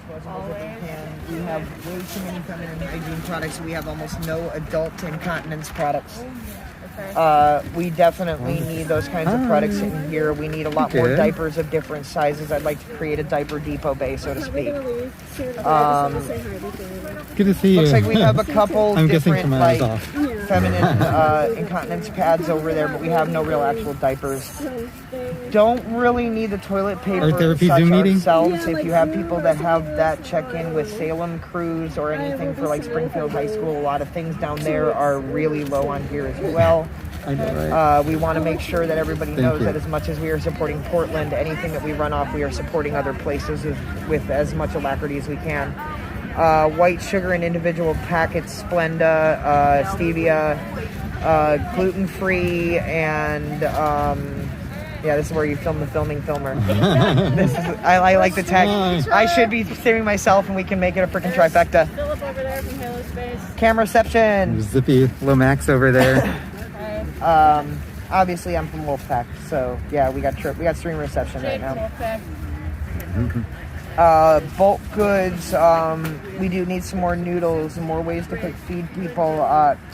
disposable zipping can. We have way too many feminine hygiene products. We have almost no adult incontinence products. We definitely need those kinds of products in here. We need a lot more diapers of different sizes. I'd like to create a diaper depot bay, so to speak. Good to see you. Looks like we have a couple different like off. feminine incontinence pads over there, but we have no real actual diapers. Don't really need the toilet paper ourselves. If you have people that have that, check in with Salem Cruise or anything for like Springfield High School. A lot of things down there are really low on here as well. I know, right? We want to make sure that everybody knows that as much as we are supporting Portland, anything that we run off, we are supporting other places with as much alacrity as we can. White sugar in individual packets, Splenda, stevia, gluten-free, and yeah, this is where you film the filming filmer. I like the tag. I should be saving myself, and we can make it a freaking trifecta. Phillip over there from Halospace. Cameraception. Zippy Lomax over there. Obviously, I'm from Wolfpack, so yeah, we got stream reception right now. Bulk goods. We do need some more noodles and more ways to feed people.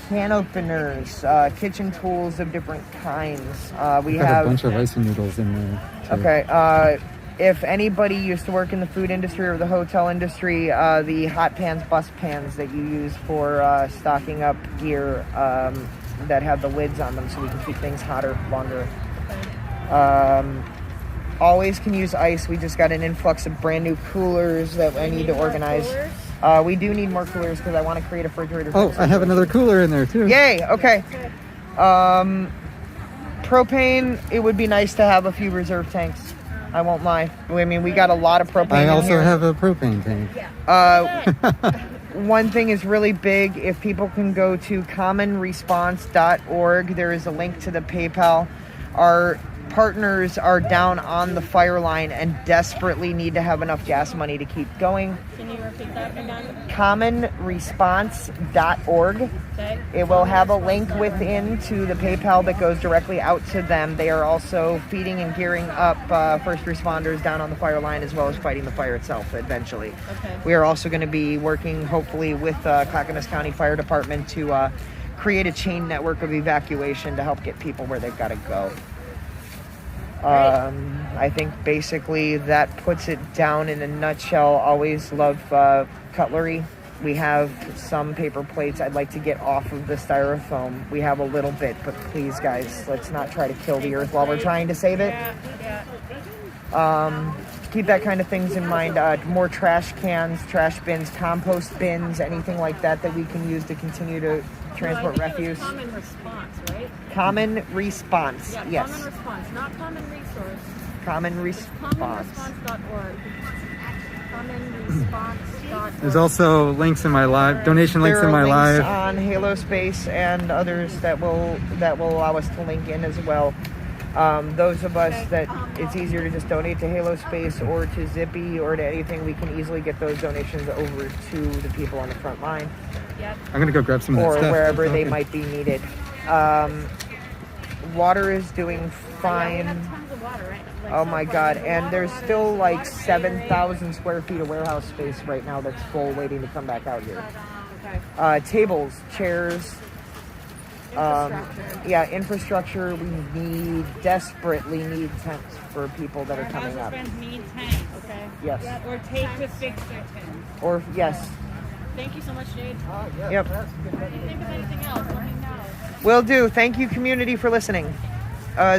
Can openers, kitchen tools of different kinds. We have a bunch of rice noodles in there. Too. Okay. If anybody used to work in the food industry or the hotel industry, the hot pans, bus pans that you use for stocking up gear that have the lids on them so we can keep things hotter longer. Always can use ice. We just got an influx of brand new coolers that I need to organize. We do need more coolers because I want to create a refrigerator. Oh, I have another cooler in there too. Yay! Okay. Propane, it would be nice to have a few reserve tanks. I won't lie. I mean, we got a lot of propane I also in here. have a propane tank. One thing is really big. If people can go to commonresponse.org, there is a link to the PayPal. Our partners are down on the fire line and desperately need to have enough gas money to keep going. Can you repeat that again? commonresponse.org. Okay. It will have a link within to the PayPal that goes directly out to them. They are also feeding and gearing up first responders down on the fire line as well as fighting the fire itself eventually. Okay. We are also going to be working hopefully with Clackamas County Fire Department to create a chain network of evacuation to help get people where they've got to go. I think basically that puts it down in a nutshell. Always love cutlery. We have some paper plates. I'd like to get off of the styrofoam. We have a little bit, but please, guys, let's not try to kill the earth while we're trying to save it. Keep that kind of things in mind. More trash cans, trash bins, compost bins, anything like that that we can use to continue to transport refuse. Common response, right? Common response, yeah, yes. Common response, not common resource. Common response. Commonresponse.org. Commonresponse.org. There's also links in my live, donation links in my There live. are links on Halospace and others that will allow us to link in as well. Those of us that it's easier to just donate to Halospace or to Zippy or to anything, we can easily get those donations over to the people on the front line. Yep. I'm gonna go grab some of that or stuff. wherever they might be needed. Water is doing fine. Yeah, we have tons of water, right? Like Oh my God, and there's still like 7,000 square feet of warehouse space right now that's full waiting to come back out here. Okay. Tables, chairs, infrastructure. We desperately need tents for people that are coming up. Husbands need tanks. Okay. Yes. Or tape to fix their tents. Or, yes. Thank you so much, Jade. Yep. If you think of anything else, let me know. Will do. Thank you, community, for listening.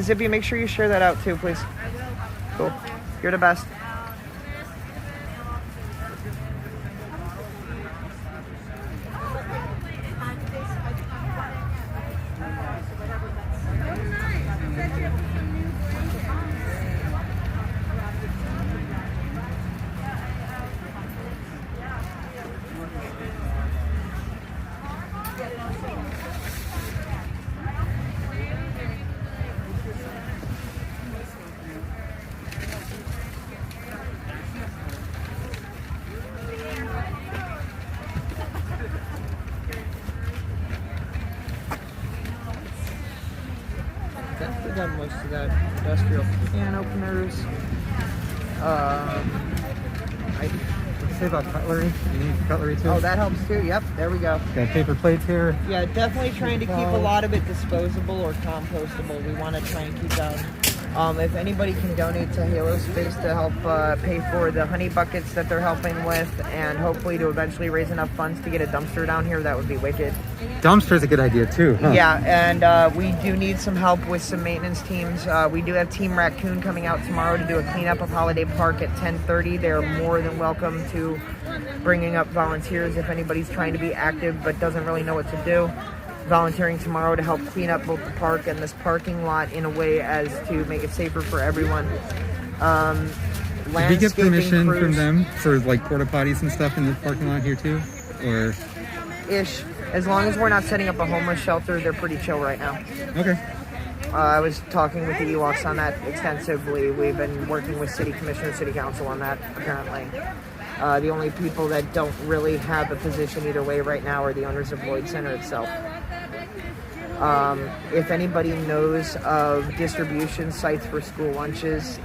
Zippy, make sure you share that out too, please. Cool. You're the best. Definitely got most of that industrial can openers. to say about cutlery? You need cutlery too? Oh, that helps too. Yep, there we go. Got paper plates here. Yeah, definitely trying to keep a lot of it disposable or compostable. We want to try and keep down. If anybody can donate to Halospace to help pay for the honey buckets that they're helping with, and hopefully to eventually raise enough funds to get a dumpster down here, that would be wicked. Dumpster's a good idea too, huh? Yeah, and we do need some help with some maintenance teams. We do have Team Raccoon coming out tomorrow to do a cleanup of Holladay Park at 10:30. They're more than welcome to bringing up volunteers if anybody's trying to be active but doesn't really know what to do. Volunteering tomorrow to help clean up both the park and this parking lot in a way as to make it safer for everyone. Did we get permission from them for like porta potties and stuff in the parking lot here too? Or ish. As long as we're not setting up a homeless shelter, they're pretty chill right now. okay. I was talking with the Ewacs on that extensively. We've been working with City Commissioner, City Council on that, apparently. The only people that don't really have a position either way right now are the owners of Lloyd Center itself. If anybody knows of distribution sites for school lunches,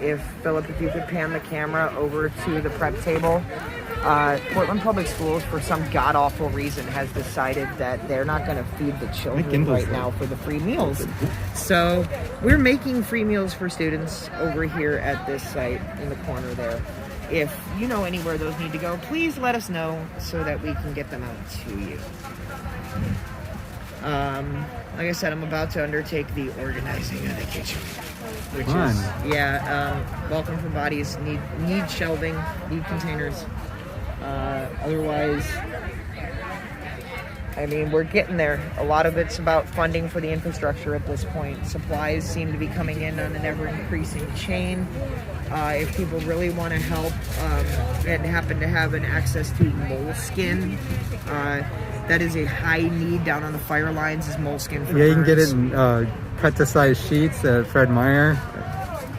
Phillip, if you could pan the camera over to the prep table. Portland Public Schools, for some god-awful reason, has decided that they're not going to feed the children right now for the free meals. So we're making free meals for students over here at this site in the corner there. If you know anywhere those need to go, please let us know so that we can get them out to you. Like I said, I'm about to undertake the organizing of the kitchen, which is welcome for bodies. Need shelving, need containers. Otherwise, I mean, we're getting there. A lot of it's about funding for the infrastructure at this point. Supplies seem to be coming in on an ever-increasing chain. If people really want to help and happen to have an access to moleskin, that is a high need down on the fire lines, is moleskin for you can get it birds. in cut-to-size sheets at Fred Meyer.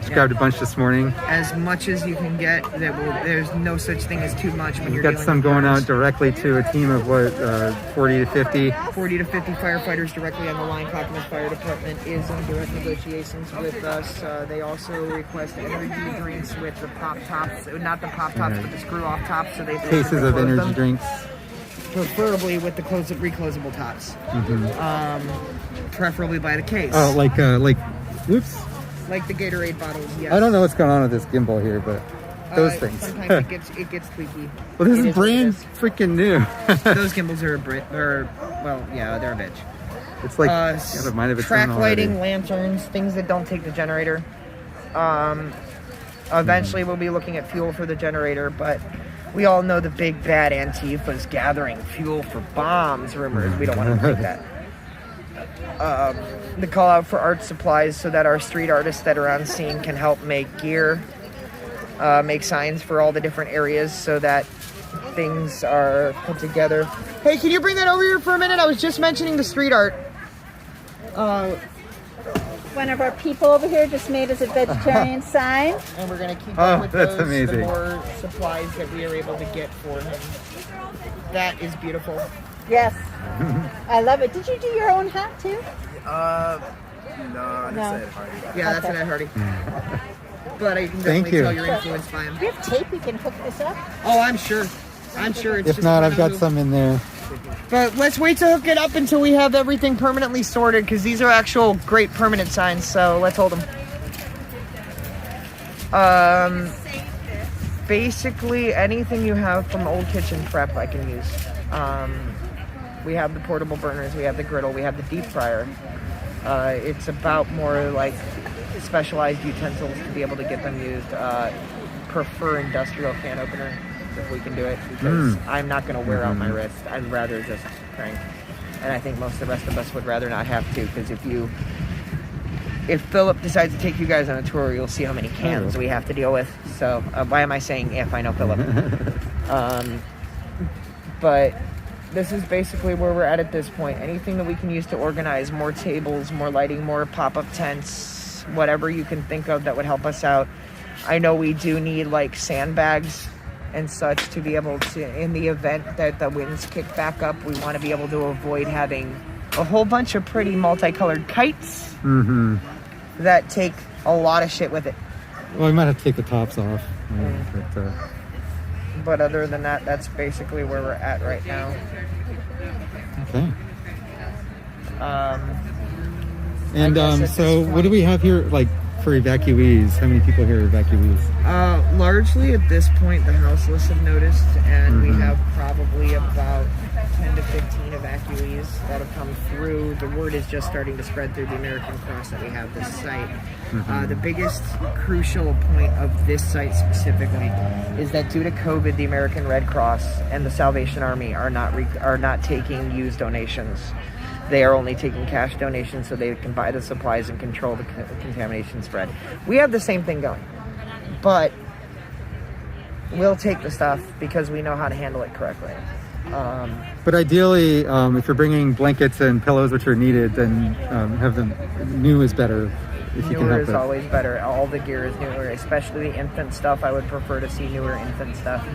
Just grabbed a bunch this morning. As much as you can get. There's no such thing as too much when you're got dealing some with going birds. out directly to a team of 40 to 50. 40 to 50 firefighters directly on the line. Clackamas Fire Department is in direct negotiations with us. They also request energy drinks with the pop tops, not the pop tops, but the screw off tops. So they Cases of energy them, drinks. preferably with the reclosable tops. Preferably by the case. Oh, whoops. Like the Gatorade bottles. Yes. I don't know what's going on with this gimbal here, but those things. Sometimes it gets tweaky. Well, this is brand freaking new. Those gimbals are they're a bitch. It's like got a mind of its track own lighting, already. lanterns, things that don't take the generator. Eventually, we'll be looking at fuel for the generator, but we all know the big bad Antifa's gathering fuel for bombs rumors. We don't want to take that. The call out for art supplies so that our street artists that are on scene can help make gear, make signs for all the different areas so that things are put together. Hey, can you bring that over here for a minute? I was just mentioning the street art. One of our people over here just made us a vegetarian sign. And we're going to keep up with that's those, amazing. the more supplies that we are able to get for him. That is beautiful. Yes. I love it. Did you do your own hat too? No, I just said Hardy. Yeah, that's Okay. an Ed Hardy. But I can Thank definitely you. tell you're influenced by him. Do you have tape we can hook this up? Oh, I'm sure. It's If just not, one I've got move. some in there. But let's wait to hook it up until we have everything permanently sorted, because these are actual great permanent signs, so let's hold them. Basically, anything you have from old kitchen prep I can use. We have the portable burners, we have the griddle, we have the deep fryer. It's about more like specialized utensils to be able to get them used. Prefer industrial can opener if we can do it, because I'm not going to wear out my wrist. I'd rather just crank. And I think most of the rest of us would rather not have to, because if Phillip decides to take you guys on a tour, you'll see how many cans we have to deal with. So why am I saying if? I know Phillip. But this is basically where we're at this point. Anything that we can use to organize more tables, more lighting, more pop-up tents, whatever you can think of that would help us out. I know we do need like sandbags and such to be able to, in the event that the winds kick back up, we want to be able to avoid having a whole bunch of pretty multicolored kites that take a lot of shit with it. Well, we might have to take the tops off. But other than that, that's basically where we're at right now. Okay. And so what do we have here, like, for evacuees? How many people here are evacuees? Largely at this point, the houseless have noticed, and we have probably about 10 to 15 evacuees that have come through. The word is just starting to spread through the American Cross that we have this site. The biggest crucial point of this site specifically is that due to COVID, the American Red Cross and the Salvation Army are not taking used donations. They are only taking cash donations so they can buy the supplies and control the contamination spread. We have the same thing going, but we'll take the stuff because we know how to handle it correctly. But ideally, if you're bringing blankets and pillows, which are needed, then have them new is better. If you can Newer help is it. always better. All the gear is newer, especially the infant stuff. I would prefer to see newer infant stuff.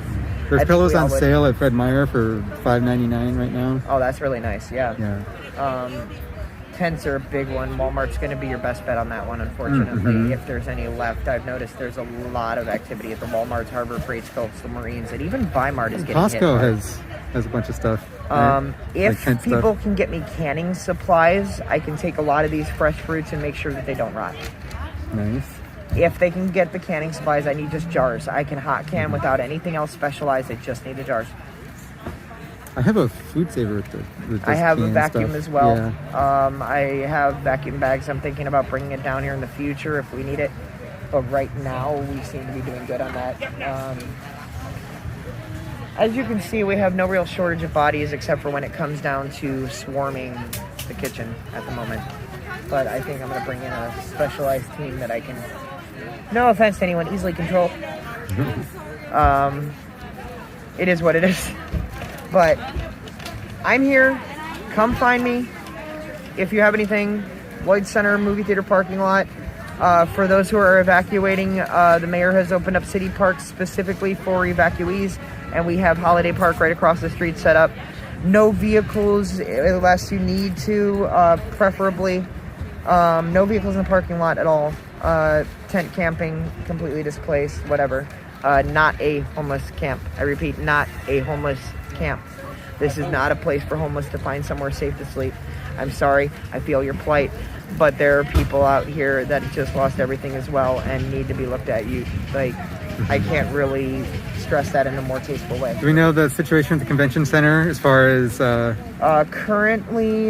There's pillows on sale at Fred Meyer for $5.99 right now. Oh, that's really nice. Yeah. Yeah. Tents are a big one. Walmart's going to be your best bet on that one, unfortunately. If there's any left, I've noticed there's a lot of activity at the Walmarts, Harbor Freight, Sculpts, the Marines, and even Weimar is getting hit. Costco has a bunch of stuff. Right? If like people stuff. can get me canning supplies, I can take a lot of these fresh fruits and make sure that they don't rot. Nice. If they can get the canning supplies, I need just jars. I can hot can without anything else specialized. I just need the jars. I have a food saver with I have a canned vacuum stuff. as well. Yeah. I have vacuum bags. I'm thinking about bringing it down here in the future if we need it. But right now, we seem to be doing good on that. As you can see, we have no real shortage of bodies except for when it comes down to swarming the kitchen at the moment. But I think I'm going to bring in a specialized team that I can, no offense to anyone, easily control. It is what it is. But I'm here. Come find me. If you have anything, Lloyd Center movie theater parking lot. For those who are evacuating, the mayor has opened up city parks specifically for evacuees, and we have Holladay Park right across the street set up. No vehicles unless you need to, preferably. No vehicles in the parking lot at all. Tent camping, completely displaced, whatever. Not a homeless camp. I repeat, not a homeless camp. This is not a place for homeless to find somewhere safe to sleep. I'm sorry, I feel your plight, but there are people out here that just lost everything as well and need to be looked at. I can't really stress that in a more tasteful way. Do we know the situation at the convention center as far as currently,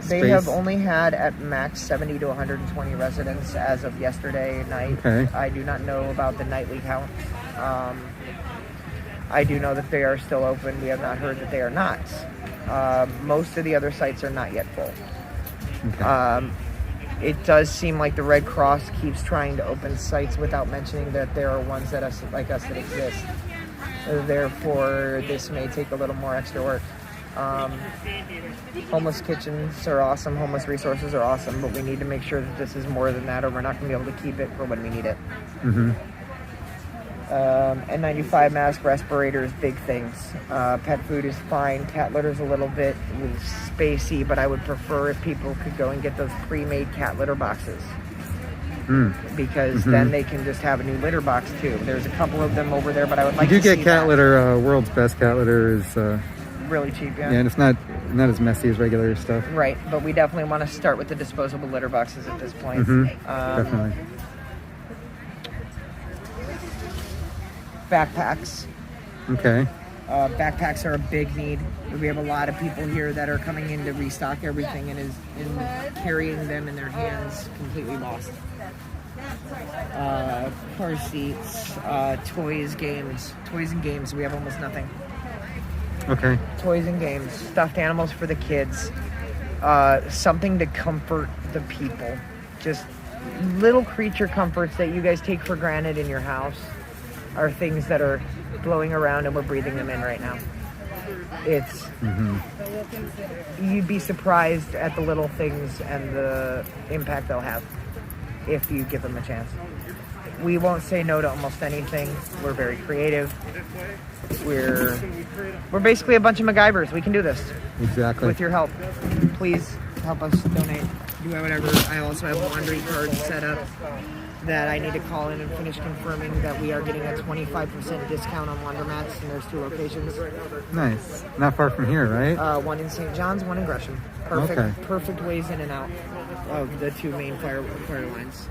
they have only had at max 70 to 120 residents as of yesterday night. Okay. I do not know about the nightly count. I do know that they are still open. We have not heard that they are not. Most of the other sites are not yet full. Okay. It does seem like the Red Cross keeps trying to open sites without mentioning that there are ones that like us that exist. Therefore, this may take a little more extra work. Homeless kitchens are awesome. Homeless resources are awesome, but we need to make sure that this is more than that, or we're not going to be able to keep it for when we need it. N95 mask, respirators, big things. Pet food is fine. Cat litter's a little bit spacey, but I would prefer if people could go and get those pre-made cat litter boxes. Because then they can just have a new litter box too. There's a couple of them over there, but I would like to see You do get cat litter. World's Best cat litter is really cheap, yeah. Yeah, and it's not as messy as regular stuff. Right, but we definitely want to start with the disposable litter boxes at this point. Definitely. Backpacks. Okay. Backpacks are a big need. We have a lot of people here that are coming in to restock everything and in carrying them in their hands completely lost. Car seats, toys and games. We have almost nothing. Okay. Toys and games, stuffed animals for the kids, something to comfort the people. Just little creature comforts that you guys take for granted in your house are things that are blowing around and we're breathing them in right now. It's you'd be surprised at the little things and the impact they'll have if you give them a chance. We won't say no to almost anything. We're very creative. We're basically a bunch of MacGyvers. We can do this. Exactly. With your help. Please help us donate. Do whatever. I also have laundry cards set up. that I need to call in and finish confirming that we are getting a 25% discount on laundromats, and there's 2 locations. Nice. Not far from here, right? One in St. John's, one in Gresham. Perfect, Okay. perfect ways in and out of the 2 main fire lines.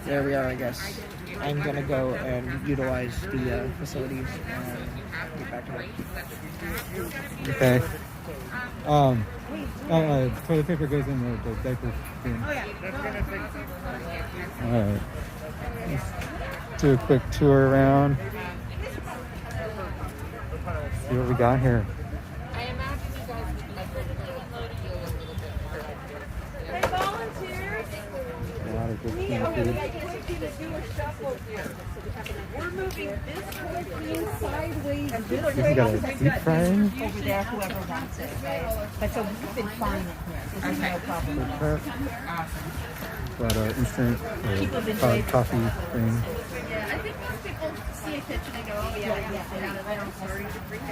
There we are, I guess. I'm gonna go and utilize the facilities and get back to work. Okay. Toilet paper goes in the diaper thing. Oh, yeah. All right. Let's do a quick tour around. See what we got here. I imagine you guys would like to unload you a little bit more. Hey, volunteers! A lot of good food. We're moving this whole thing sideways. You got a deep frying? Over there, whoever wants it, right? But so we've been fine with here. There's no problem. Got an instant coffee thing. Yeah, I think most people see a kitchen and go, oh yeah, I'm sorry to freak out. I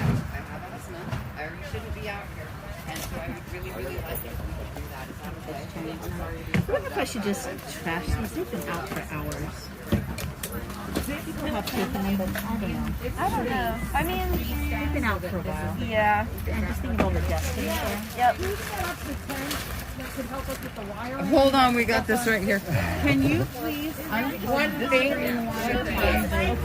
have asthma. I shouldn't be out here. And so I would really, really like it if we could do that. Is that okay? What if I should just trash these? They've been out for hours. People have taken them, but I don't know. I don't know. I mean, They've been out for a while. yeah. And just think of all the dust in there. Yep. Hold on, we got this right here. Can you please, one thing at a time.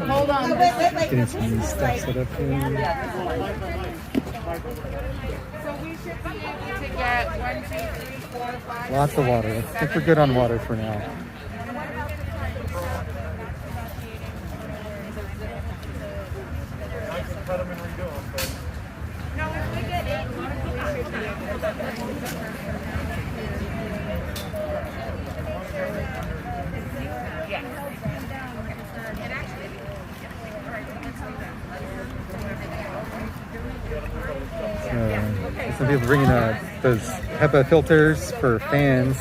Hold on. Getting some new stuff set up here. So we should be able to get 1, 2, 3, 4, 5. Lots of water. I think we're good on water for now. Some people bringing those HEPA filters for fans.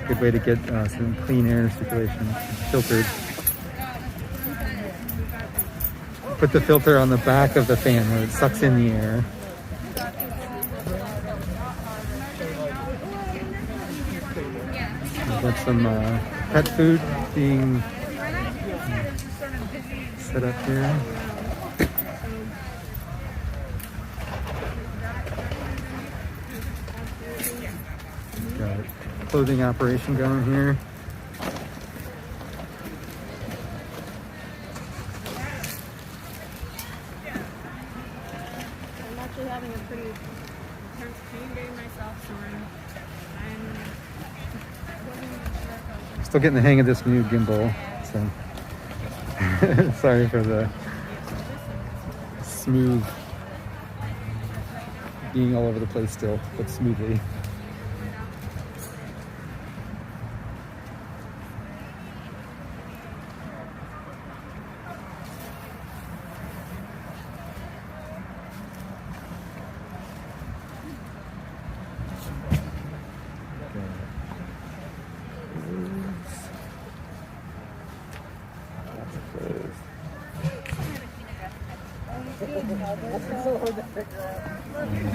Good way to get some clean air circulation filtered. Put the filter on the back of the fan where it sucks in the air. We've got some pet food being set up here. Got clothing operation going here. I'm actually having a pretty intense pain day myself, so I'm Still getting the hang of this new gimbal, so sorry for the smooth being all over the place still, but smoothly.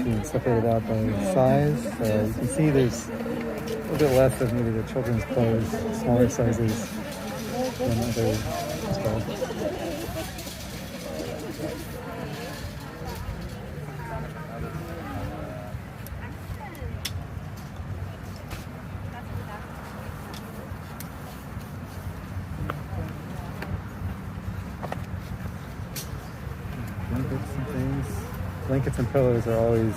Being separated out by size, so you can see there's a little bit less of maybe the children's clothes, smaller sizes than other stuff. Blankets and things. Blankets and pillows are always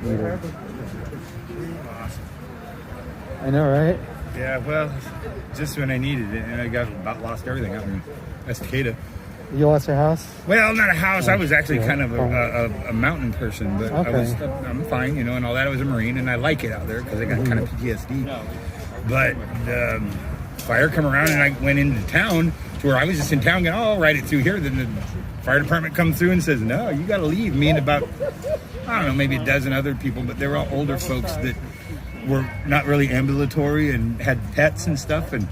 needed. I know, right? Yeah, well, just when I needed it, and I about lost everything out in Estacada. You lost your house? Well, not a house. I was actually kind of a mountain person, but Okay. I'm fine, and all that. I was a Marine, and I like it out there because I got kind of PTSD. But fire come around, and I went into town to where I was just in town going, oh, I'll ride it through here. Then the fire department comes through and says, no, you got to leave. Me and about, I don't know, maybe a dozen other people, but they were all older folks that were not really ambulatory and had pets and stuff. And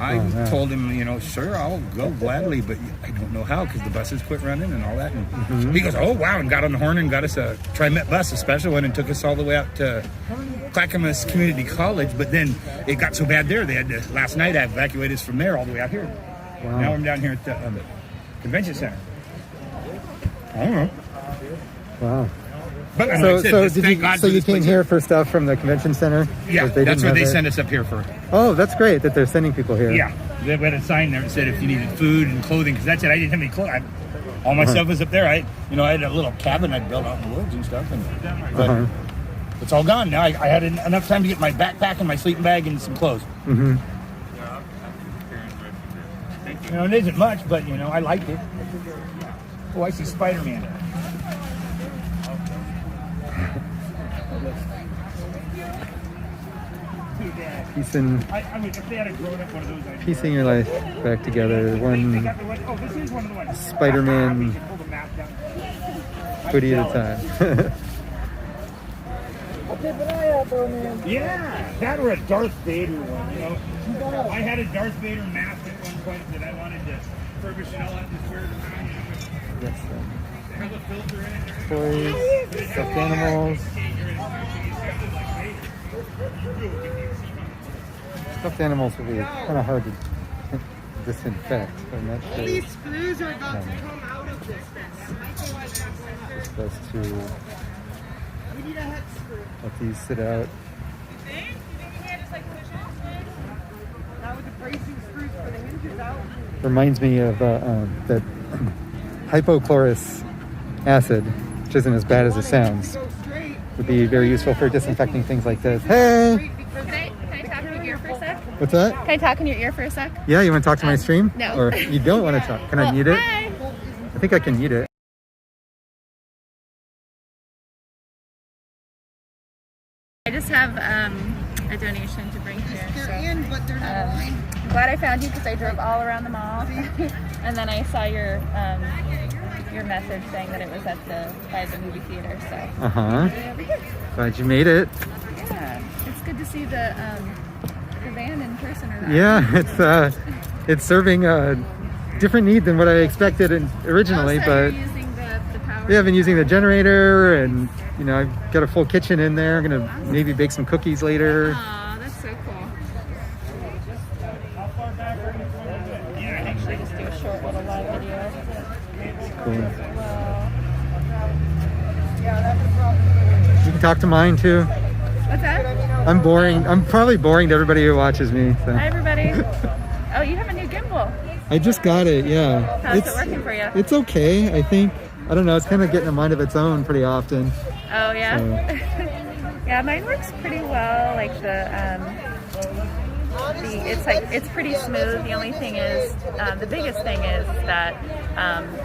I told him, you know, sure, I'll go gladly, but I don't know how because the buses quit running and all that. And he goes, oh, wow, and got on the horn and got us a Tri-Met bus, a special one, and took us all the way out to Clackamas Community College. But then it got so bad there, they had to, last night, I evacuated us from there all the way out here. Wow. Now I'm down here at the convention center. I don't know. Wow. But like I So, said, so this- did thank you? God So for you this came place. here for stuff from the convention center? Yeah, Because they that's didn't what have they it? sent us up here for. Oh, that's great that they're sending people here. Yeah, they had a sign there that said if you needed food and clothing, because that's it. I didn't have any clothes. All my stuff was up there. I had a little cabin I'd built out in the woods and stuff, but it's all gone now. I had enough time to get my backpack and my sleeping bag and some clothes. Mm-hmm. You know, it isn't much, but you know, I liked it. Oh, I see Spider-Man. Piecing, I mean, if they had grown up one of those, piecing your life back together. One this is one of the ones. Spider-Man hoodie at a time. Yeah, that or a Darth Vader one, you know. I had a Darth Vader mask at one point that I wanted to furbish and all that, just wear it around, you know. Yes, Have a filter in it. toys, stuffed animals. Stuffed animals would be kind of hard to disinfect. I'm not sure. These screws are about to come out of this mess. Supposed to We need a head screw. let these sit out. Now with the bracing screws for the hinges out. Reminds me of that hypochlorous acid, which isn't as bad as it sounds. Go straight. Would be very useful for disinfecting things like this. Hey! Can I talk in your ear for a sec? What's that? Can I talk in your ear for a sec? Yeah, you want to talk to my stream? no. Or you don't want to talk? Can I mute it? Hi. I think I can mute it. I just have a donation to bring here. They're So, in, but they're not mine. I'm glad I found you because I drove all around the mall, and then I saw your message saying that it was by the movie theater. So over here. Glad you made it. Yeah, it's good to see the van in person. Or not. Yeah, it's serving a different need than what I expected originally, Also, but you're using the power. yeah, I've been using the generator, and you know, I've got a full kitchen in there. I'm gonna maybe bake some cookies later. Aw, that's so cool. I actually just do a short little live video. Cool. Well, You can talk to mine too. what's that? I'm boring. I'm probably boring to everybody who watches me. So. Hi, everybody. Oh, you have a new gimbal. I just got it. Yeah, How's it working for you? It's okay. I think. I don't know. It's kind of getting a mind of its own pretty often. Oh, yeah? So. Yeah, mine works pretty well. Like it's pretty smooth. The only thing is, the biggest thing is that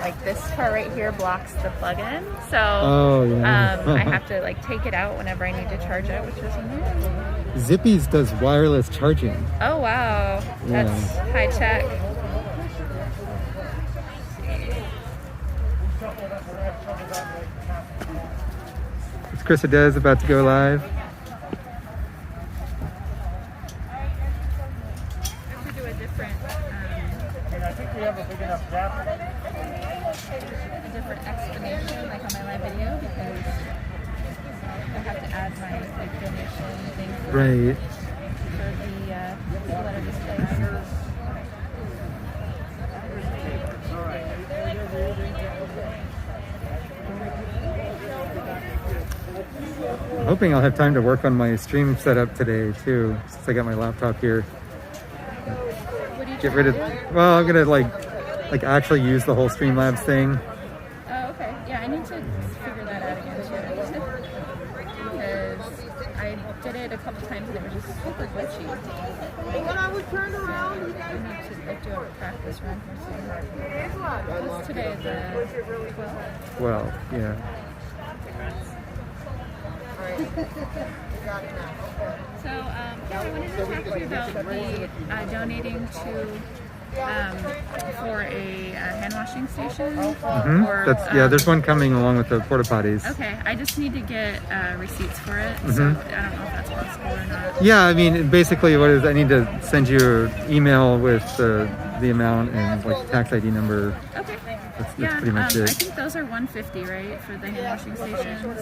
like this part right here blocks the plug-in. So I have to like take it out whenever I need to charge it, which is annoying. Zippy's does wireless charging. Oh wow, that's high tech. It's Chris Adez about to go live. I have to do a different. I think we have a big enough gap. A different explanation, like on my live video, because I have to add my like donation thing for Right. the letter display. I'm hoping I'll have time to work on my stream setup today too, since I got my laptop here. What do you Get rid of. Well, I'm gonna like actually use the whole Streamlabs thing. Oh, okay. Yeah, I need to figure that out again too. Because I did it a couple times and it was just super glitchy. When I would turn around, you I guys need to like do a practice run or something. What's today? The 12th? Well, yeah. So, yeah, I wanted to talk to you about the donating to for a hand washing station. Or, There's one coming along with the porta potties. Okay, I just need to get receipts for it, so I don't know if that's possible or not. Yeah, I mean, basically what is, I need to send you an email with the amount and like tax ID number. Okay. That's pretty much it. I think those are $150, right, for the hand washing stations?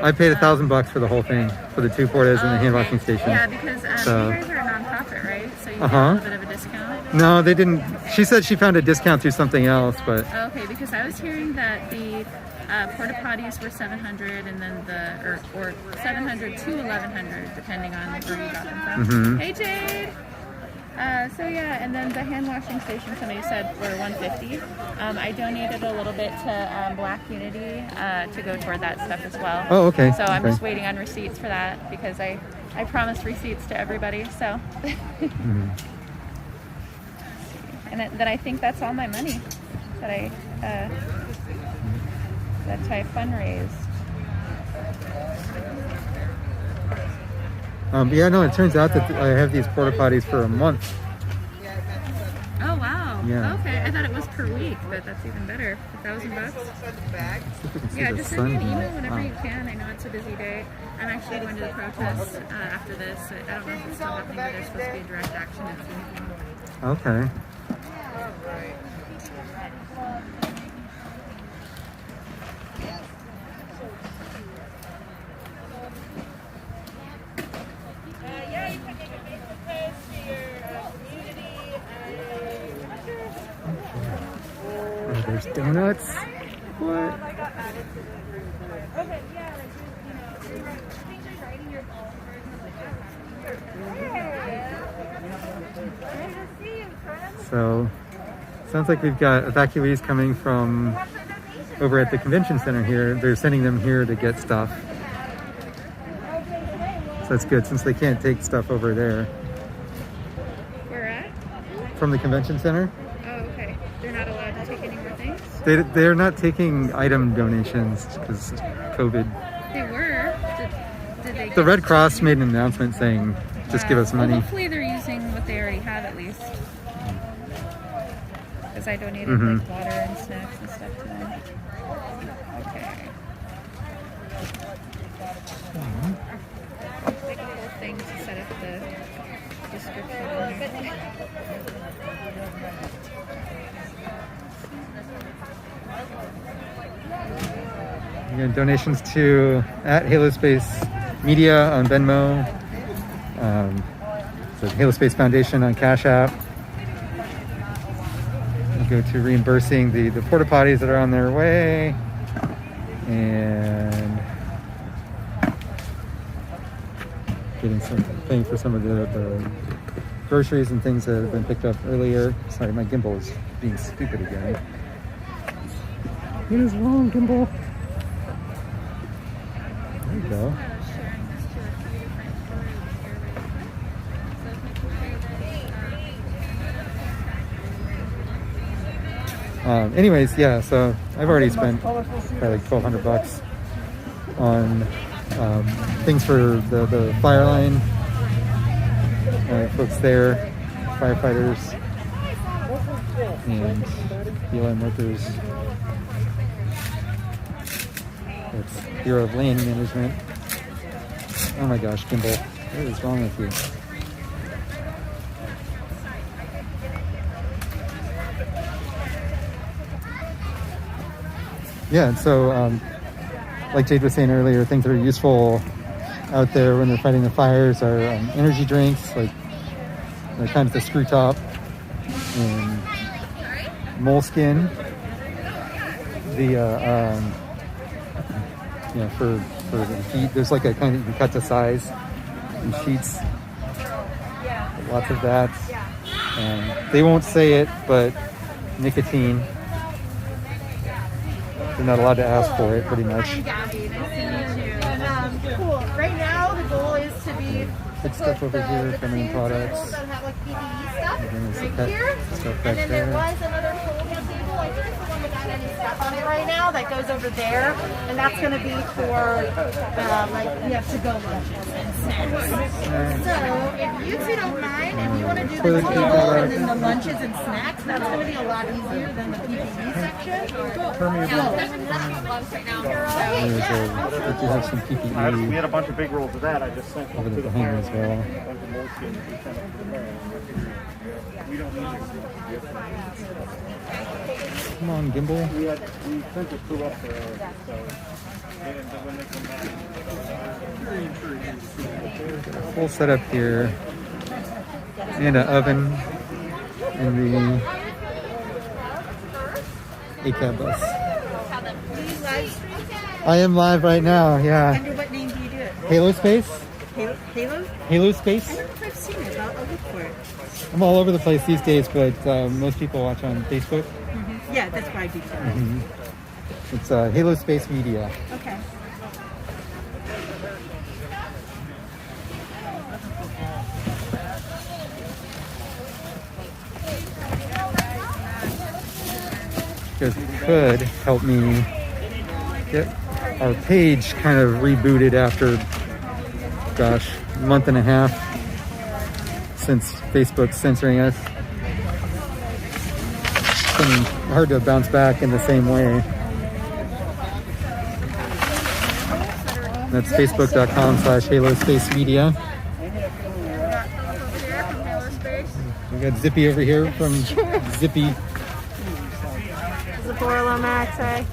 I paid $1,000 for the whole thing, for the 2 portas and the hand washing station. Yeah, because you guys are a nonprofit, right? So you get a little bit of a discount? No, they didn't. She said she found a discount through something else, but... Okay, because I was hearing that the porta potties were $700 and then or $700 to $1,100, depending on where you got them from. Hey, Jade! And then the hand washing station, somebody said were $150. I donated a little bit to Black Unity to go toward that stuff as well. Oh, okay. So I'm just waiting on receipts for that because I promised receipts to everybody. So, and then I think that's all my money that I fundraised. It turns out that I have these porta potties for a month. Oh wow! Yeah. Okay, I thought it was per week, but that's even better. $1,000. Yeah, just send me an email whenever you can. I know it's a busy day. I'm actually going to the protest after this. I don't know if it's still happening, but there's supposed to be a direct action next week. Okay. There's donuts. What? So, sounds like we've got evacuees coming from over at the convention center here. They're sending them here to get stuff. So that's good since they can't take stuff over there. Where at? From the convention center. Oh, okay. They're not allowed to take any more things? They're not taking item donations because COVID. They were. Did they? The Red Cross made an announcement saying, just give us money. Well, hopefully they're using what they already have at least. Because I donated like water and snacks and stuff to them. Okay. Make a whole thing to set up the description in here. Again, donations to @Halospace Media on Venmo, the HalospaceFoundation on CashApp. We'll go to reimbursing the porta potties that are on their way, and paying for some of the groceries and things that have been picked up earlier. Sorry, my gimbal is being stupid again. What is wrong, gimbal? There you go. Anyways, yeah, so I've already spent probably like $1,200 on things for the fire line, folks there, firefighters, and BLM workers. It's Bureau of Land Management. Oh my gosh, gimbal, what is wrong with you? Yeah, so like Jade was saying earlier, things that are useful out there when they're fighting the fires are energy drinks, like they're kind of the screw top, and moleskin. For the heat, there's like a kind of, you can cut to size in sheets. Lots of that. And they won't say it, but nicotine. You're not allowed to ask for it, pretty much. I'm Gabby. Nice to meet you. Cool. Right now, the goal is to be good stuff over here, feminine products. that have like PPE stuff right here. Stuff And then there there. was another folding table. I think it's the one without any stuff on it right now that goes over there, and that's going to be for like you have to go lunches and snacks. So if you two don't mind, right? And you want to do the toilet table paper. and then the lunches and snacks. That's going to be a lot easier than the PPE section. There's we do have some We PPE had a bunch of big rolls of that. I just sent over them to the the hangar fire. as well. A bunch of moleskin that we sent up to the fire. We don't need it. Come on, Gimbal. We sent the crew up there, so when they come back. Full setup here. And an oven in the ACAB bus. I am live right now, yeah. Under what name do you do it? Halospace? Halo? Halospace? I don't know if I've seen it. I'll look for it. I'm all over the place these days, but most people watch on Facebook. Yeah, that's why I do too. It's Halospace Media. Okay. You guys could help me get our page kind of rebooted after, gosh, a month and a half since Facebook's censoring us. It's been hard to bounce back in the same way. That's facebook.com/HalospaceMedia. We got Zippy over here from Zippy. Zipporah Max, hey.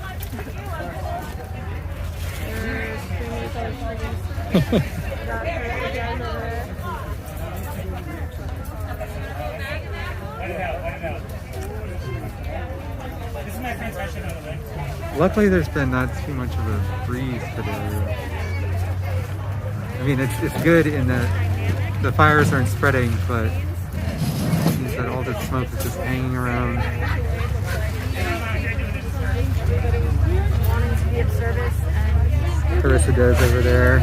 Luckily, there's been not too much of a breeze today. I mean, it's good in that the fires aren't spreading, but it means that all the smoke is just hanging around. Wanting to be of service and Carissa does over there.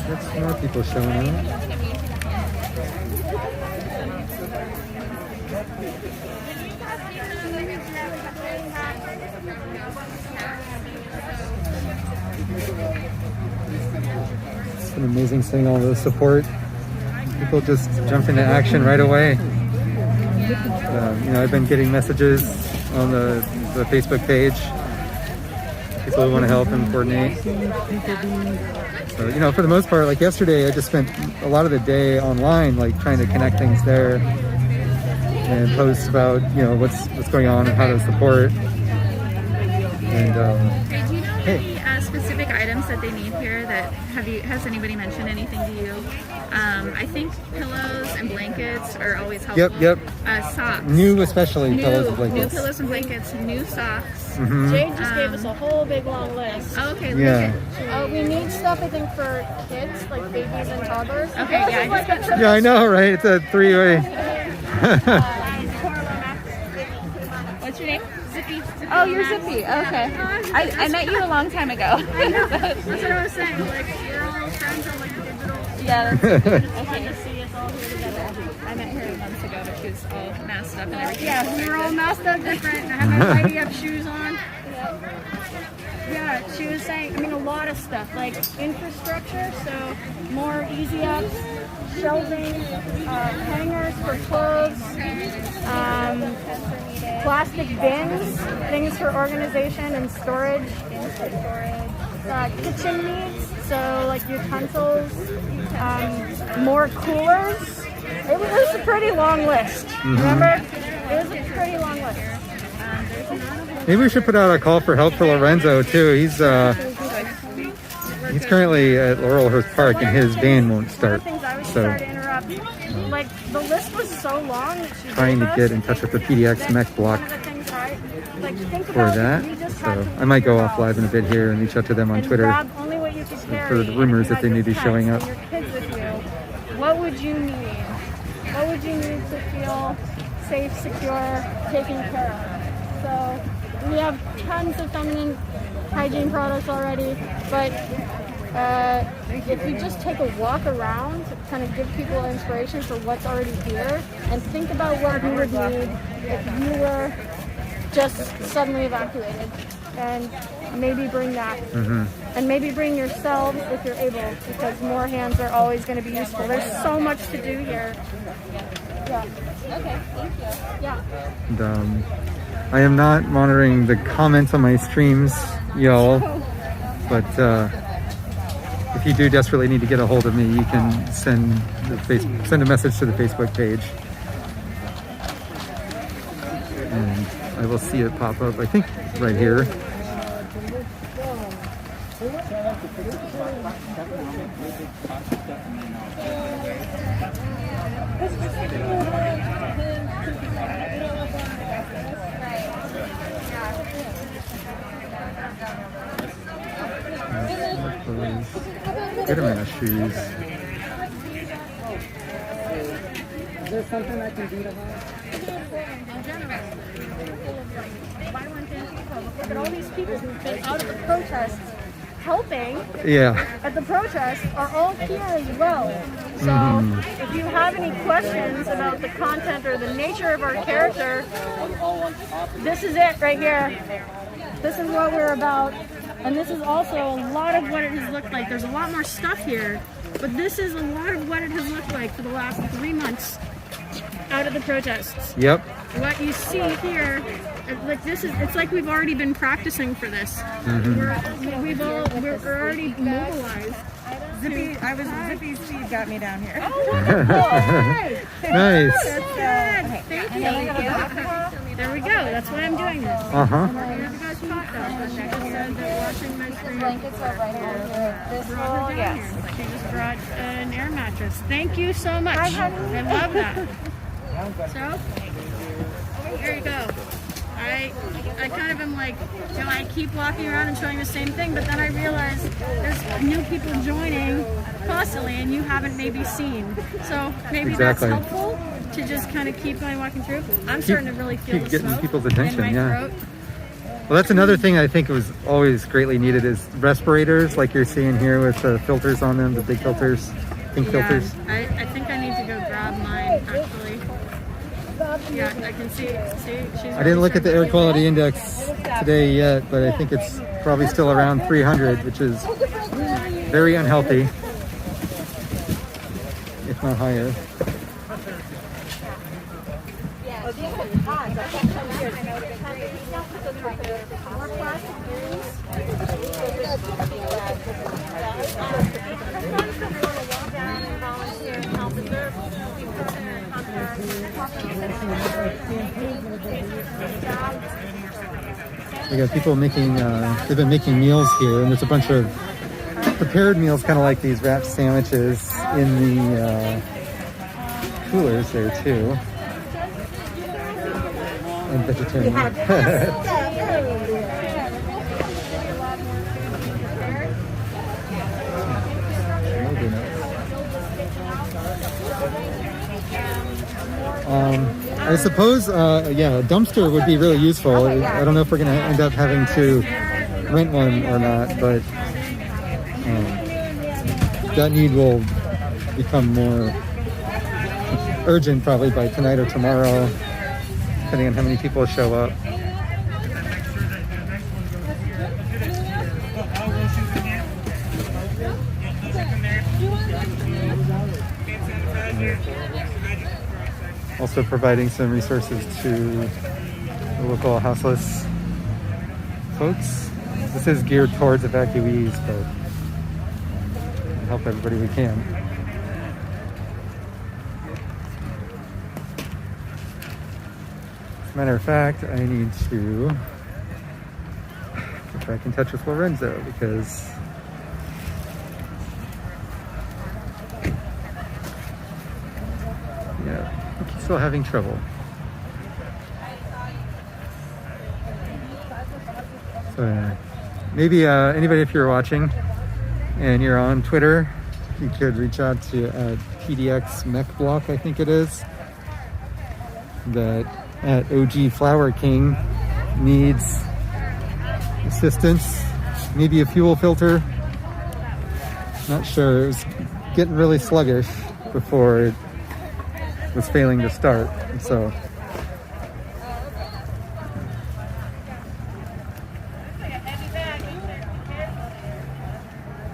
There's some more people showing up. It's been amazing seeing all the support. People just jumped into action right away. You know, I've been getting messages on the Facebook page. People who want to help and coordinate. So, you know, for the most part, like yesterday, I just spent a lot of the day online, like trying to connect things there and post about, you know, what's going on and how to support. And Hey, do you know any specific items that they need here? That has anybody mentioned anything to you? I think pillows and blankets are always helpful. Yep. Socks. New, especially pillows and blankets. New pillows and blankets. New socks. Jade just gave us a whole big long list. Oh, okay. Yeah. We need stuff, I think, for kids, like babies and toddlers. Okay, yeah, I just got some. Yeah, I know, right? It's a three-way. What's your name? Zippy. Oh, you're Zippy. Okay. I met you a long time ago. I know. That's what I was saying. Like, we're all friends on like digital. Yeah, that's Okay. To see us all here together. I met her months ago, but she was all masked up and everything. Yeah, we were all masked up different. I had my tidy up shoes on. Yeah, she was saying, I mean, a lot of stuff, like infrastructure, so more easy ups, shelving, hangers for clothes, plastic bins, things for organization and storage, kitchen needs, so like utensils, more coolers. It was a pretty long list, remember? It was a pretty long list. Maybe we should put out a call for help for Lorenzo too. He's currently at Laurelhurst Park and his van won't start. So Like the list was so long that she trying to gave get us, in touch with the PDX mech block one of the things, right? Like, think for about that. if you just had So to I might go leave off the live in a bit here and reach out to them on and Twitter. grab only what you could carry, for the rumors and that they you may be had showing your up. pets and your kids with you, what would you need? What would you need to feel safe, secure, taken care of? So we have tons of feminine hygiene products already, but if you just take a walk around, kind of give people inspiration for what's already here, and think about what you would need if you were just suddenly evacuated, and maybe bring that. And maybe bring yourselves if you're able, because more hands are always going to be useful. There's so much to do here. Yeah. Okay, thank you. Yeah. And, I am not monitoring the comments on my streams, y'all, but if you do desperately need to get a hold of me, you can send a message to the Facebook page, and I will see it pop up, I think right here. Spider-Man shoes. Is there something I can do to help? Look at all these people who've been out of the protests helping at the protest are all here as well. So if you have any questions about the content or the nature of our character, this is it right here. This is what we're about. And this is also a lot of what it has looked like. There's a lot more stuff here, but this is a lot of what it has looked like for the last 3 months out of the protests. Yep. What you see here, like it's like we've already been practicing for this. We're already mobilized. Zippy's feed got me down here. Oh, wonderful! Nice. That's good. Thank you. There we go. That's why I'm doing this. You guys caught that. She just said that watching my stream. Blankets are right here. This wall, yes. She just brought an air mattress. Thank you so much. I love that. So, here you go. I kind of am like, I keep walking around and showing the same thing, but then I realize there's new people joining constantly and you haven't maybe seen. So maybe that's helpful to just kind of keep going walking through. I'm starting to really feel the getting smoke people's attention, in my throat. Well, that's another thing I think was always greatly needed is respirators, like you're seeing here with the filters on them, the big filters, pink filters. I think I need to go grab mine, actually. Yeah, I can see. I didn't look at the air quality index today yet, but I think it's probably still around 300, which is very unhealthy, if not higher. We got people making, they've been making meals here, and there's a bunch of prepared meals, kind of like these wrapped sandwiches in the coolers there too. And vegetarian. I suppose, a dumpster would be really useful. I don't know if we're going to end up having to rent one or not, but that need will become more urgent probably by tonight or tomorrow, depending on how many people show up. Also providing some resources to the local houseless folks. This is geared towards evacuees, but we'll help everybody we can. As a matter of fact, I need to get back in touch with Lorenzo because he's still having trouble. So maybe anybody, if you're watching and you're on Twitter, you could reach out to PDX Mech Block, I think it is, that at OG Flower King needs assistance maybe a fuel filter. Not sure. It was getting really sluggish before it was failing to start. So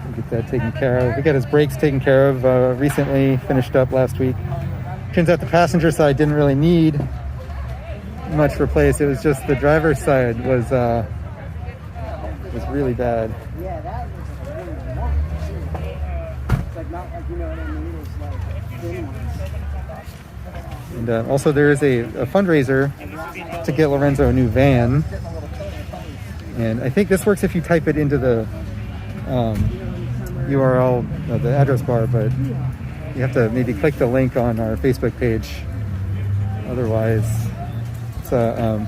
we'll get that taken care of. We got his brakes taken care of recently, finished up last week. Turns out the passenger side didn't really need much replaced. It was just the driver's side was really bad. Yeah, that was really remarkable too. It's like not like, you know what I mean? It's like thin ones. And also there is a fundraiser to get Lorenzo a new van. And I think this works if you type it into the URL, the address bar, but you have to maybe click the link on our Facebook page. Otherwise, it's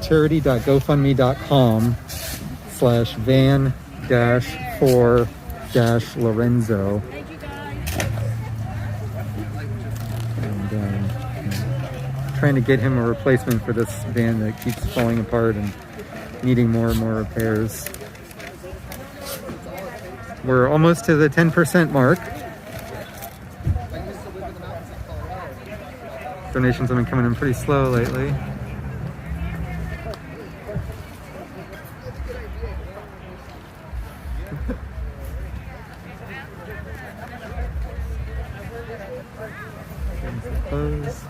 charity.gofundme.com/van-for-Lorenzo. And trying to get him a replacement for this van that keeps falling apart and needing more and more repairs. We're almost to the 10% mark. Donations have been coming in pretty slow lately. Close.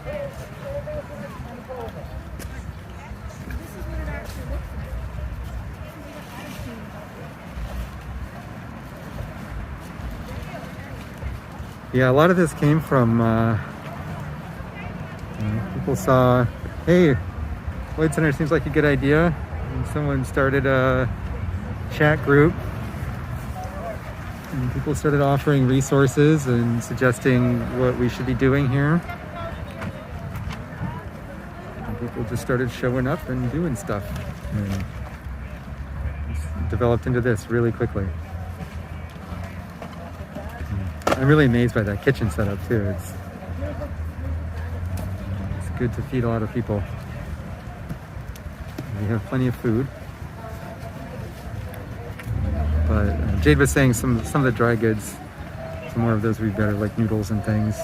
Yeah, a lot of this came from people saw, hey, Lloyd Center seems like a good idea, and someone started a chat group, and people started offering resources and suggesting what we should be doing here. And people just started showing up and doing stuff, and it's developed into this really quickly. I'm really amazed by that kitchen setup too. It's good to feed a lot of people. We have plenty of food. But Jade was saying some of the dry goods, some more of those would be better, like noodles and things.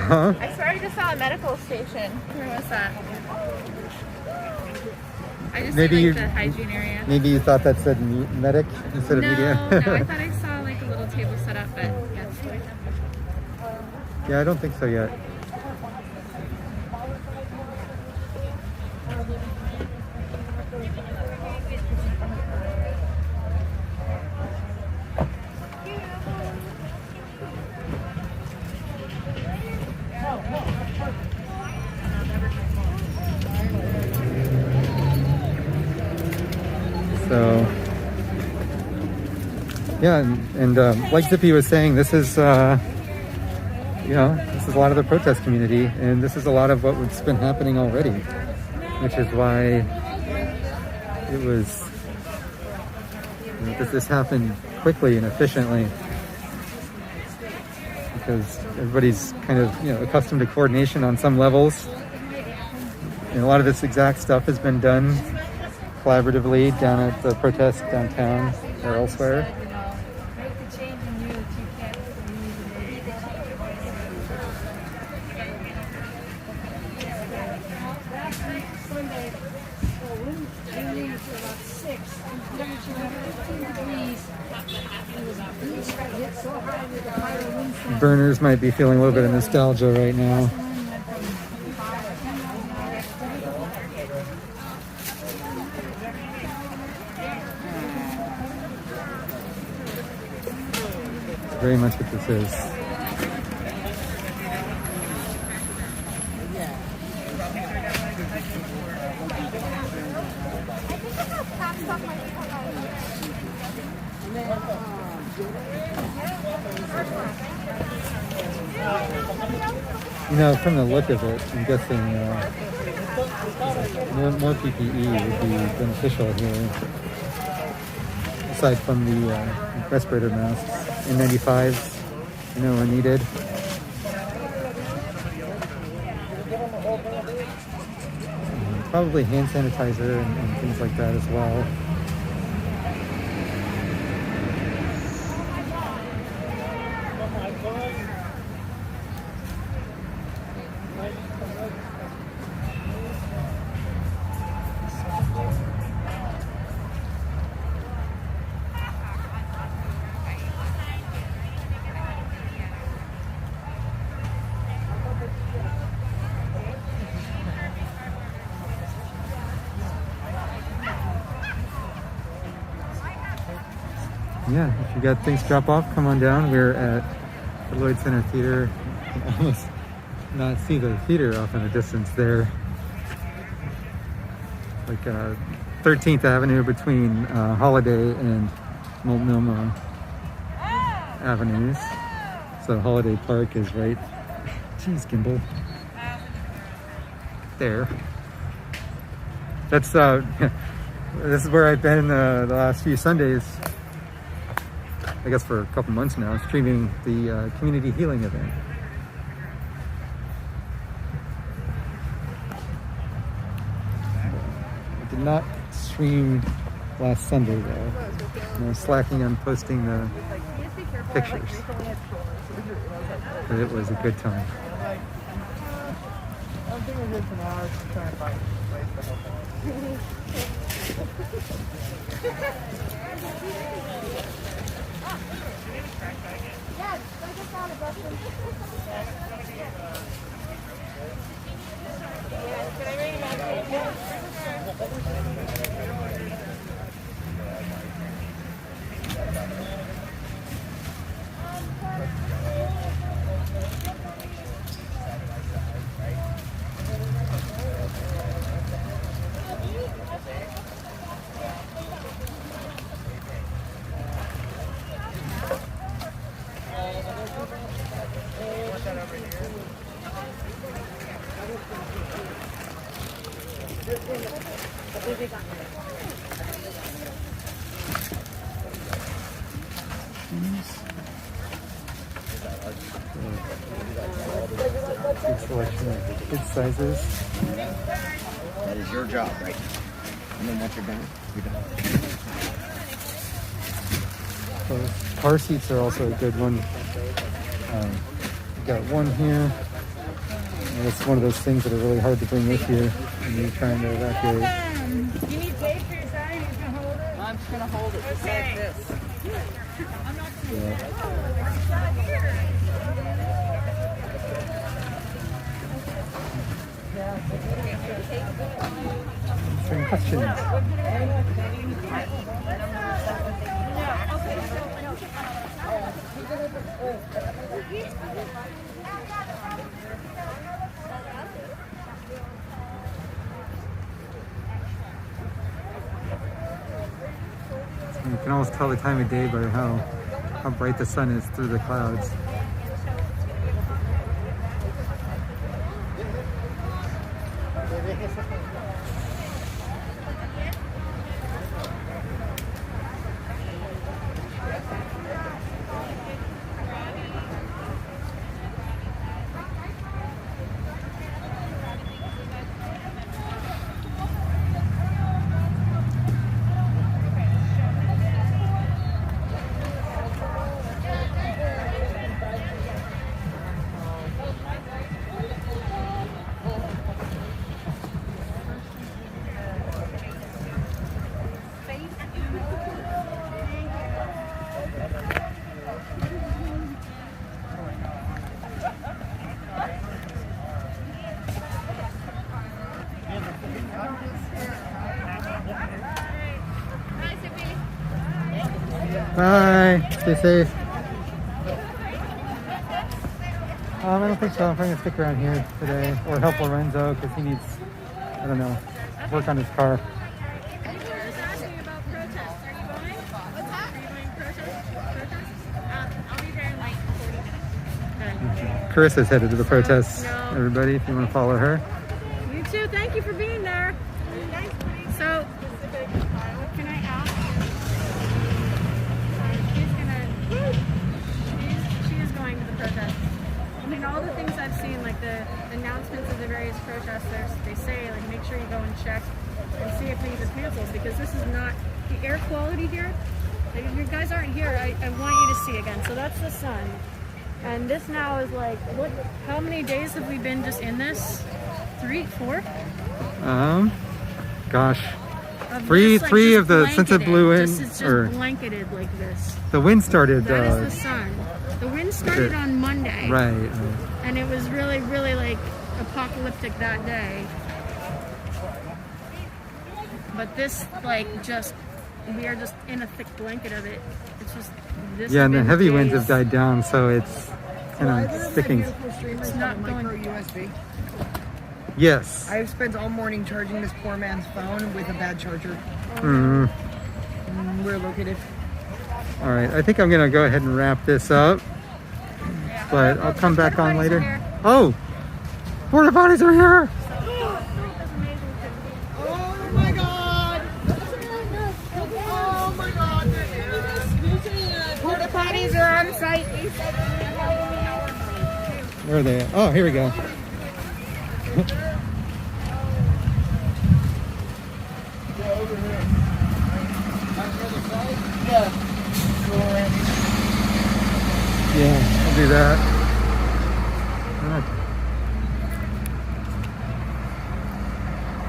Huh? I swear I just saw a medical station. Where was that? I just Maybe see you- like the hygiene area. Maybe you thought that said medic instead of media? No, I thought I saw like a little table set up, but yes. Yeah, I don't think so yet. So, yeah, and like Zippy was saying, this is, this is a lot of the protest community, and this is a lot of what's been happening already, which is why it was, this happened quickly and efficiently, because everybody's kind of, accustomed to coordination on some levels, and a lot of this exact stuff has been done collaboratively down at the protest downtown or elsewhere. Burners might be feeling a little bit of nostalgia right now. Very much what this is. From the look of it, I'm guessing more PPE would be beneficial here. aside from the respirator masks. N95s, you know, are needed. Probably hand sanitizer and things like that as well. Yeah, if you got things to drop off, come on down. We're at the Lloyd Center Theater. You can almost not see the theater off in the distance there. Like 13th Avenue between Holladay and Multnomah Avenues. So Holladay Park is right, geez, Gimbal, there. That's, this is where I've been the last few Sundays. I guess for a couple months now, streaming the community healing event. I did not stream last Sunday though. I was slacking on posting the pictures, but it was a good time. I'm thinking good for now. It's just trying to find a place to help Yes, I just found a Dustin. Can I bring it back? Big selection of kid sizes. That is your job, right? And then once you're done, you're done. Those car seats are also a good one. We've got one here. And it's one of those things that are really hard to bring with you when you're trying to evacuate. You need tape for your side? You can hold it? I'm just gonna hold it just like this. Yeah. Some questions. You can almost tell the time of day by how bright the sun is through the clouds. Bye. Stay safe. I don't think so. I'm probably gonna stick around here today or help Lorenzo because he needs, I don't know, work on his car. People were just asking about protests. Are you going? What's that? Are you going protests? I'll be there in like 40 minutes. Carissa's headed to the protests. Everybody, if you want to follow her. You too. Thank you for being there. So, can I ask? announcements of the various protesters, they say, like, make sure you go and check and see if things are canceled, because this is not the air quality here. Like, if you guys aren't here, I want you to see again. So that's the sun, and this now is like, what? How many days have we been just in this? 3, 4? Gosh. Three of the since it blew in, it's just blanketed like this. The wind started. That is the sun. The wind started on Monday. Right. And it was really, really like apocalyptic that day. But this, like, just, we are just in a thick blanket of it. It's just this. Yeah, and the heavy winds have died down, so it's kind of sticking. It's not micro going. USB. Yes. I've spent all morning charging this poor man's phone with a bad charger. We're located. All right, I think I'm gonna go ahead and wrap this up, but I'll come back on later. Oh, porta potties are here. Oh my god! Oh my god! Porta potties are on site. Where are they at? Oh, here we go. Yeah, I'll do that.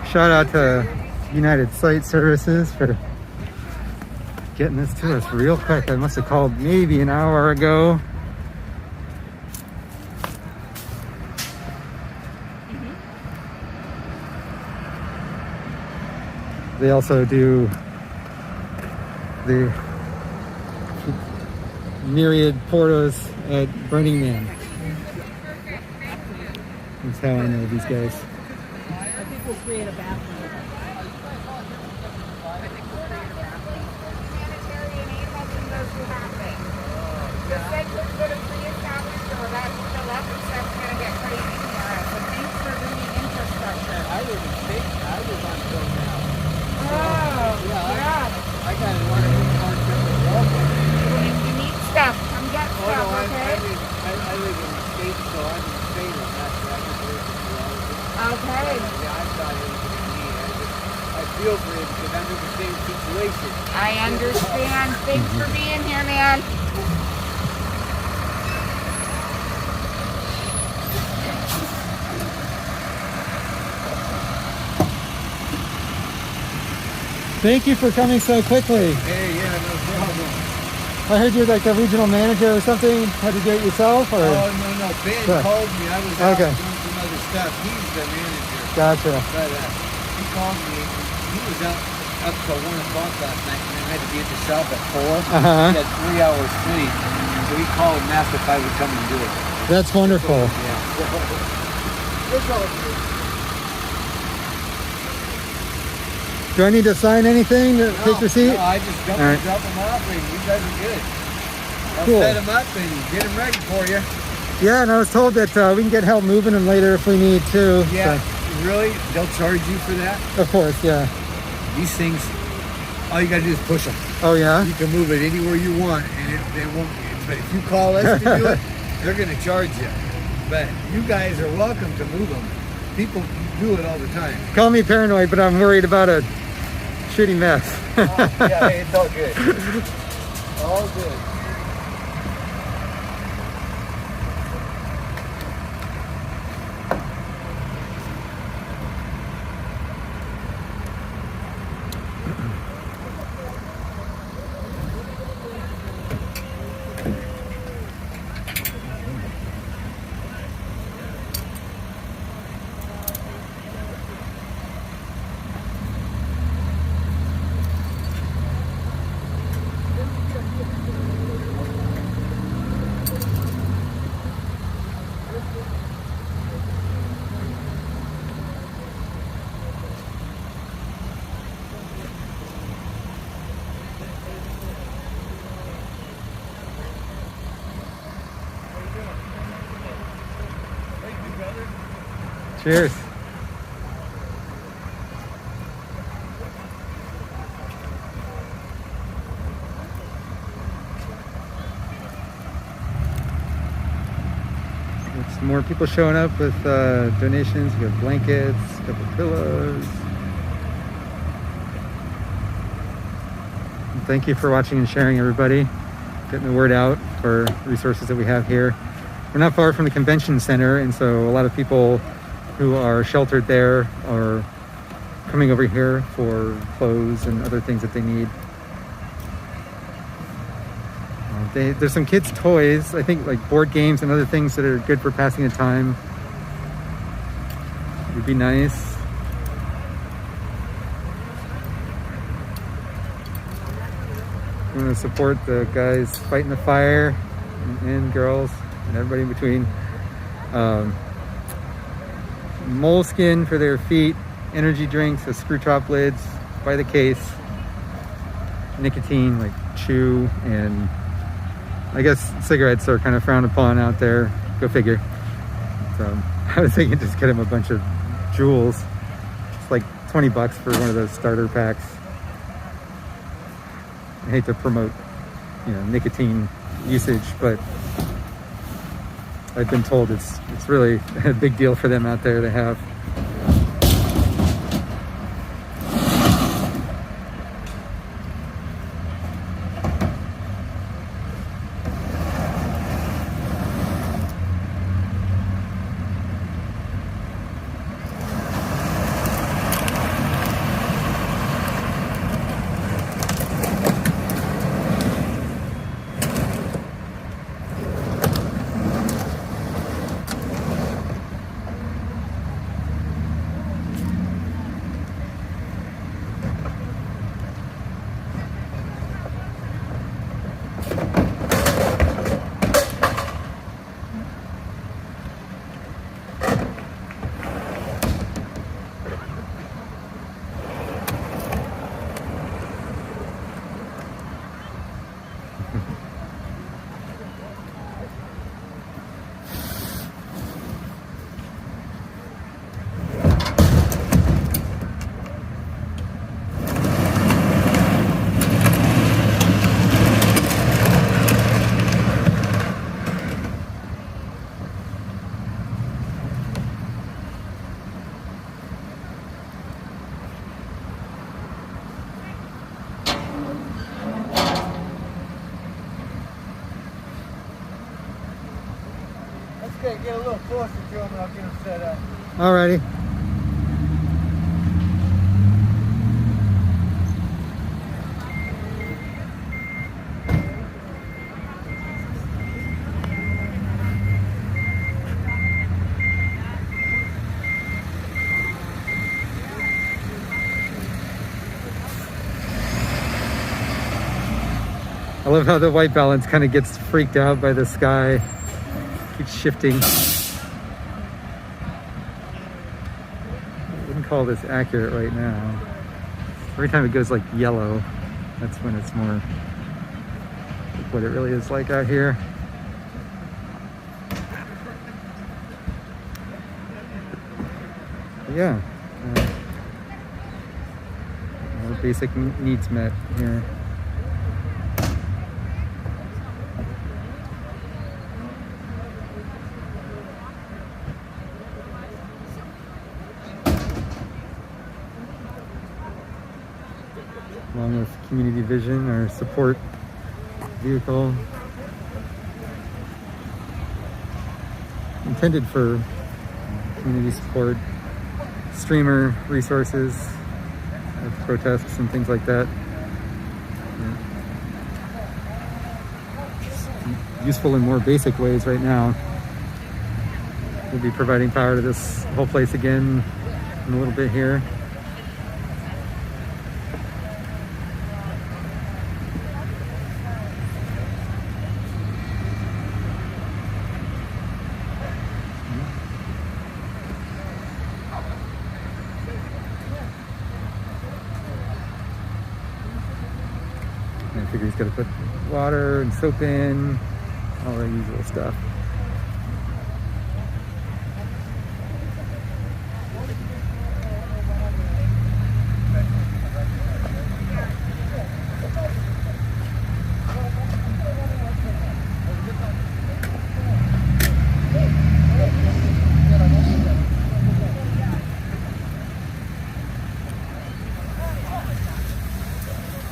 Shout out to United Site Services for getting this to us real quick. I must have called maybe an hour ago. They also do the myriad portos at Burning Man. That's how I know these guys. I think we'll create a bathroom. I live in state. I live on Bill now. I got a lot of concept of Walmart. If you need stuff, come get stuff, okay? I live in the state, so I'm in the state of that. I can live in reality. Okay. Yeah, I'm not anything to me. I feel for him because I'm in the same situation. I understand. Thanks for being here, man. Thank you for coming so quickly. Hey, yeah, no problem. I heard you're like the regional manager or something. Had to do it yourself, or? Oh, no. Ben called me. I was out doing some other stuff. He's the manager. Gotcha. But he called me. He was out up till 1 o'clock last night, and then had to be at the shop at 4. He had 3 hours sleep. So he called and asked if I would come and do it. That's wonderful. Yeah. It's all good. Do I need to sign anything to take receipt? No, I just drop them off, and you guys are good. I'll set them up and get them ready for you. Yeah, and I was told that we can get help moving them later if we need to. Yeah, so. Really? They'll charge you for that? Of course, yeah. These things, all you gotta do is push them. Oh, yeah? You can move it anywhere you want, and they won't. But if you call us to do it, they're gonna charge you. But you guys are welcome to move them. People do it all the time. Call me paranoid, but I'm worried about a shitty mess. Yeah, it's all good. All good. Cheers. Some more people showing up with donations. We have blankets, a couple pillows. And thank you for watching and sharing, everybody. Getting the word out for resources that we have here. We're not far from the convention center, and so a lot of people who are sheltered there are coming over here for clothes and other things that they need. There's some kids' toys, I think, like board games and other things that are good for passing the time. It would be nice. I'm going to support the guys fighting the fire and girls and everybody in between. Moleskin for their feet, energy drinks, the screw top lids by the case, nicotine like chew, and I guess cigarettes are kind of frowned upon out there. Go figure. So I was thinking just get him a bunch of jewels. It's like $20 for one of those starter packs. I hate to promote, nicotine usage, but I've been told it's really a big deal for them out there to have. Okay, get a little closer to him and I'll get him set up. Alrighty. I love how the white balance kind of gets freaked out by the sky. Keeps shifting. I wouldn't call this accurate right now. Every time it goes like yellow, that's when it's more like what it really is like out here. But yeah, all basic needs met here. Along with Community Vision, our support vehicle, intended for community support, streamer resources, protests and things like that. It's useful in more basic ways right now. We'll be providing power to this whole place again in a little bit here. I figure he's got to put water and soap in, all the usual stuff.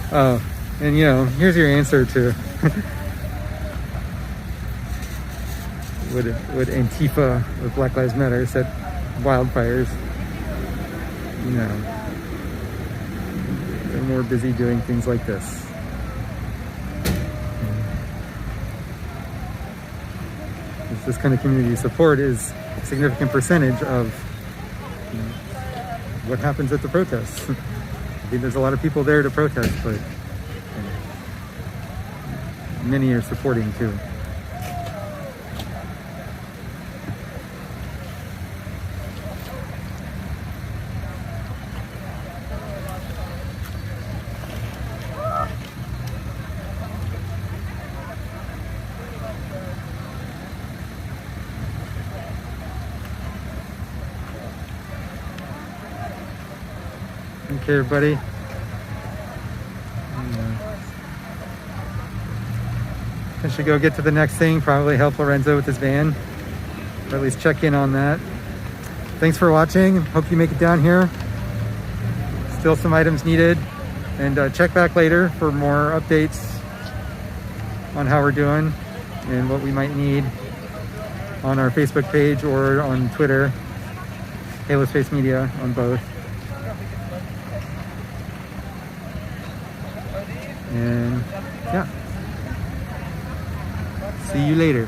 Oh, and here's your answer to what Antifa or Black Lives Matter said wildfires. They're more busy doing things like this. This kind of community support is a significant percentage of what happens at the protests. I think there's a lot of people there to protest, but many are supporting too. Okay, everybody. I should go get to the next thing, probably help Lorenzo with his van, or at least check in on that. Thanks for watching. Hope you make it down here. Still some items needed. And check back later for more updates on how we're doing and what we might need on our Facebook page or on Twitter. Halospace Media on both. And yeah, see you later.